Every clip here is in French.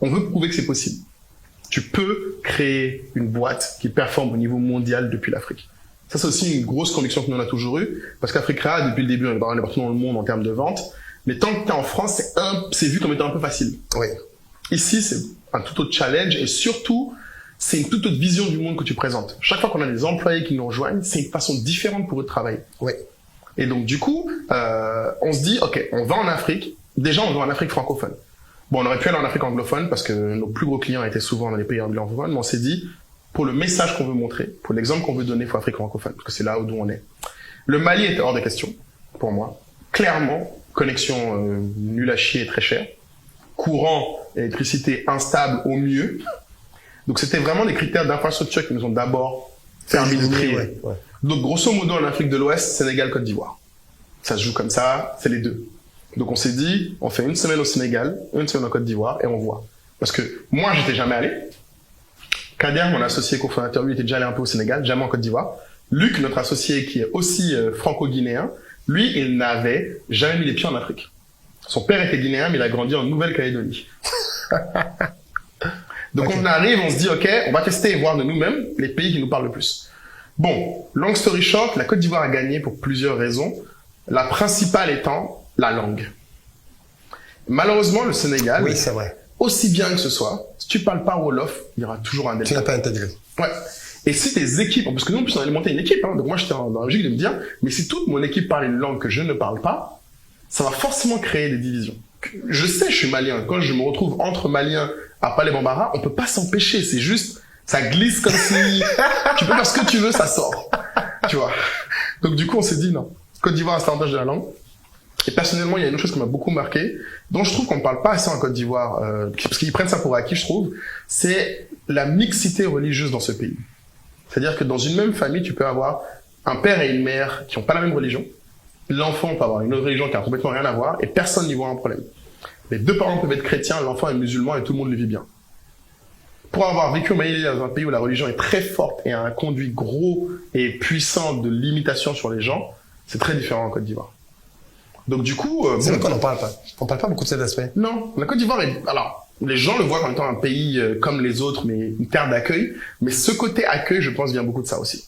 On veut prouver que c'est possible. Tu peux créer une boîte qui performe au niveau mondial depuis l'Afrique. Ça, c'est aussi une grosse conviction que nous on a toujours eue, parce qu'Africa, depuis le début, on est partout dans le monde en termes de vente, mais tant que t'es en France, c'est vu comme étant un peu facile. Oui. Ici, c'est un tout autre challenge, et surtout, c'est une toute autre vision du monde que tu présentes. Chaque fois qu'on a des employés qui nous rejoignent, c'est une façon différente pour eux de travailler. Oui. Et donc, du coup, on se dit, OK, on va en Afrique. Déjà, on va en Afrique francophone. Bon, on aurait pu aller en Afrique anglophone parce que nos plus gros clients étaient souvent dans les pays anglophones, mais on s'est dit, pour le message qu'on veut montrer, pour l'exemple qu'on veut donner, il faut Afrique francophone, parce que c'est là où on est. Le Mali était hors de question, pour moi. Clairement, connexion nulle à chier et très chère. Courant et électricité instable au mieux. Donc, c'était vraiment des critères d'infrastructure qui nous ont d'abord permis de trier. Ouais. Donc, grosso modo, en Afrique de l'Ouest, Sénégal, Côte d'Ivoire. Ça se joue comme ça, c'est les deux. Donc, on s'est dit, on fait une semaine au Sénégal, une semaine en Côte d'Ivoire, et on voit. Parce que moi, j'étais jamais allé. Kader, mon associé cofondateur, lui, était déjà allé un peu au Sénégal, jamais en Côte d'Ivoire. Luc, notre associé, qui est aussi franco-guinéen, lui, il n'avait jamais mis les pieds en Afrique. Son père était guinéen, mais il a grandi en Nouvelle-Calédonie. Donc, on arrive, on se dit, OK, on va tester et voir de nous-mêmes les pays qui nous parlent le plus. Bon, long story short, la Côte d'Ivoire a gagné pour plusieurs raisons. La principale étant la langue. Malheureusement, le Sénégal, oui, c'est vrai. Aussi bien que ce soit, si tu parles pas Wolof, il y aura toujours un delta. Tu n'as pas intégré. Ouais. Et si tes équipes, parce que nous, en plus, on allait monter une équipe, hein, donc moi, j'étais dans la logique de me dire, mais si toute mon équipe parle une langue que je ne parle pas, ça va forcément créer des divisions. Je sais, je suis malien. Quand je me retrouve entre Maliens à Palais Bambara, on peut pas s'empêcher. C'est juste, ça glisse comme si, tu peux faire ce que tu veux, ça sort. Tu vois. Donc, du coup, on s'est dit, non. Côte d'Ivoire a cet avantage de la langue. Et personnellement, il y a une autre chose qui m'a beaucoup marqué, dont je trouve qu'on ne parle pas assez en Côte d'Ivoire, parce qu'ils prennent ça pour acquis, je trouve, c'est la mixité religieuse dans ce pays. C'est-à-dire que dans une même famille, tu peux avoir un père et une mère qui n'ont pas la même religion. L'enfant peut avoir une autre religion qui a complètement rien à voir, et personne n'y voit un problème. Les deux parents peuvent être chrétiens, l'enfant est musulman, et tout le monde le vit bien. Pour avoir vécu au Mali, dans un pays où la religion est très forte et a un conduit gros et puissant de limitation sur les gens, c'est très différent en Côte d'Ivoire. Donc du coup, c'est vrai qu'on n'en parle pas. On parle pas beaucoup de cet aspect. Non, la Côte d'Ivoire est, alors, les gens le voient comme étant un pays comme les autres, mais une terre d'accueil. Mais ce côté accueil, je pense, vient beaucoup de ça aussi.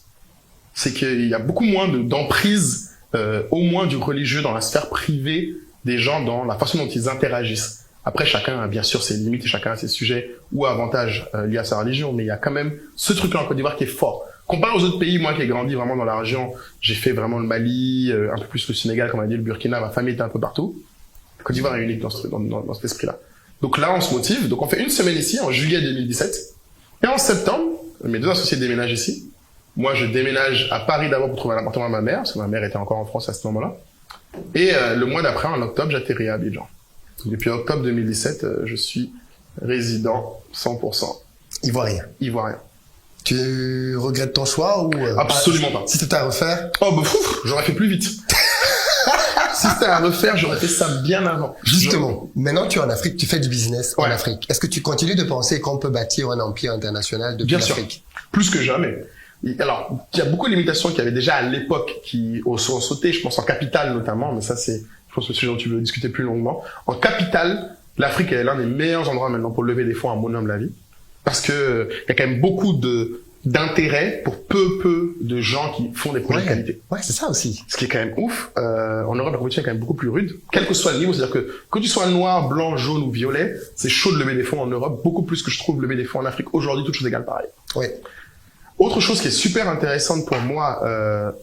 C'est qu'il y a beaucoup moins d'emprise, au moins du religieux dans la sphère privée des gens, dans la façon dont ils interagissent. Après, chacun a bien sûr ses limites et chacun a ses sujets ou avantages liés à sa religion, mais il y a quand même ce truc-là en Côte d'Ivoire qui est fort. Comparé aux autres pays, moi qui ai grandi vraiment dans la région, j'ai fait vraiment le Mali, un peu plus le Sénégal, comme on a dit, le Burkina, ma famille était un peu partout. La Côte d'Ivoire est unique dans cet esprit-là. Donc là, on se motive. Donc on fait une semaine ici, en juillet 2017. Et en septembre, mes deux associés déménagent ici. Moi, je déménage à Paris d'abord pour trouver un appartement à ma mère, parce que ma mère était encore en France à ce moment-là. Et le mois d'après, en octobre, j'atterris à Abidjan. Depuis octobre 2017, je suis résident 100% Ivoirien. Ivoirien. Tu regrettes ton choix ou Absolument pas. Si c'était à refaire? Oh bah j'aurais fait plus vite. Si c'était à refaire, j'aurais fait ça bien avant. Justement, maintenant tu es en Afrique, tu fais du business en Afrique. Est-ce que tu continues de penser qu'on peut bâtir un empire international depuis l'Afrique? Plus que jamais. Alors, il y a beaucoup de limitations qu'il y avait déjà à l'époque qui sont sautées, je pense en capitale notamment, mais ça c'est, je pense que c'est ce dont tu veux discuter plus longuement. En capitale, l'Afrique est l'un des meilleurs endroits maintenant pour lever des fonds à mon humble avis. Parce que il y a quand même beaucoup d'intérêt pour peu de gens qui font des projets de qualité. Ouais, c'est ça aussi. Ce qui est quand même ouf. En Europe, la compétition est quand même beaucoup plus rude, quel que soit le niveau. C'est-à-dire que tu sois noir, blanc, jaune ou violet, c'est chaud de lever des fonds en Europe, beaucoup plus que je trouve lever des fonds en Afrique aujourd'hui, toutes choses égales pareil. Oui. Autre chose qui est super intéressante pour moi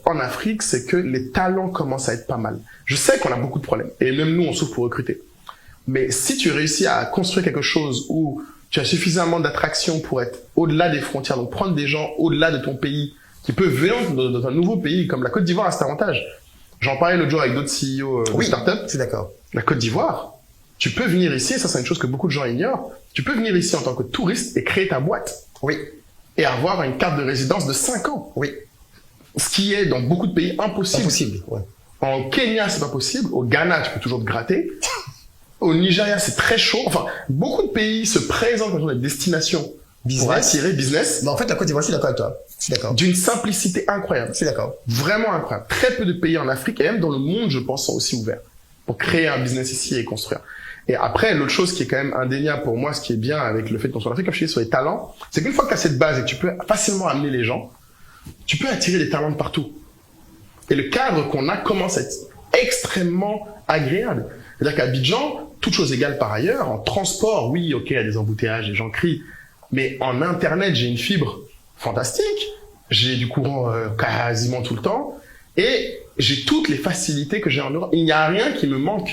en Afrique, c'est que les talents commencent à être pas mal. Je sais qu'on a beaucoup de problèmes, et même nous, on souffre pour recruter. Mais si tu réussis à construire quelque chose où tu as suffisamment d'attraction pour être au-delà des frontières, donc prendre des gens au-delà de ton pays, qui peuvent venir dans un nouveau pays, comme la Côte d'Ivoire a cet avantage. J'en parlais l'autre jour avec d'autres CEO de startups. C'est d'accord. La Côte d'Ivoire, tu peux venir ici, et ça c'est une chose que beaucoup de gens ignorent, tu peux venir ici en tant que touriste et créer ta boîte. Oui. Et avoir une carte de résidence de 5 ans. Oui. Ce qui est dans beaucoup de pays impossible. Impossible, ouais. En Kenya, c'est pas possible. Au Ghana, tu peux toujours te gratter. Au Nigeria, c'est très chaud. Enfin, beaucoup de pays se présentent comme des destinations pour attirer business. Mais en fait, la Côte d'Ivoire, je suis d'accord avec toi. Je suis d'accord. D'une simplicité incroyable. Je suis d'accord. Vraiment incroyable. Très peu de pays en Afrique et même dans le monde, je pense, sont aussi ouverts pour créer un business ici et construire. Et après, l'autre chose qui est quand même indéniable pour moi, ce qui est bien avec le fait qu'on soit en Afrique, comme je dis, sur les talents, c'est qu'une fois que tu as cette base et que tu peux facilement amener les gens, tu peux attirer des talents de partout. Et le cadre qu'on a commence à être extrêmement agréable. C'est-à-dire qu'à Abidjan, toute chose égale par ailleurs, en transport, oui, ok, il y a des embouteillages, les gens crient, mais en Internet, j'ai une fibre fantastique, j'ai du courant quasiment tout le temps, et j'ai toutes les facilités que j'ai en Europe. Il n'y a rien qui me manque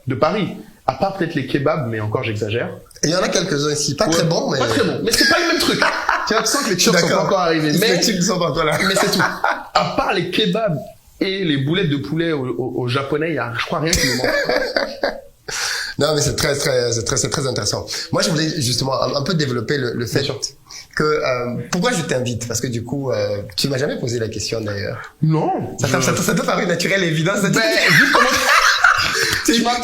de Paris, à part peut-être les kebabs, mais encore j'exagère. Il y en a quelques-uns ici, pas très bons, mais... Pas très bons, mais c'est pas le même truc. Tu sens que les Turcs sont pas encore arrivés, mais les sont pas encore là. Mais c'est tout. À part les kebabs et les boulettes de poulet au japonais, il y a, je crois, rien qui me manque. Non, mais c'est très intéressant. Moi, je voulais justement un peu développer le fait que pourquoi je t'invite, parce que du coup, tu m'as jamais posé la question d'ailleurs. Non. Ça te paraît naturel et évident. Ça vu comment tu m'as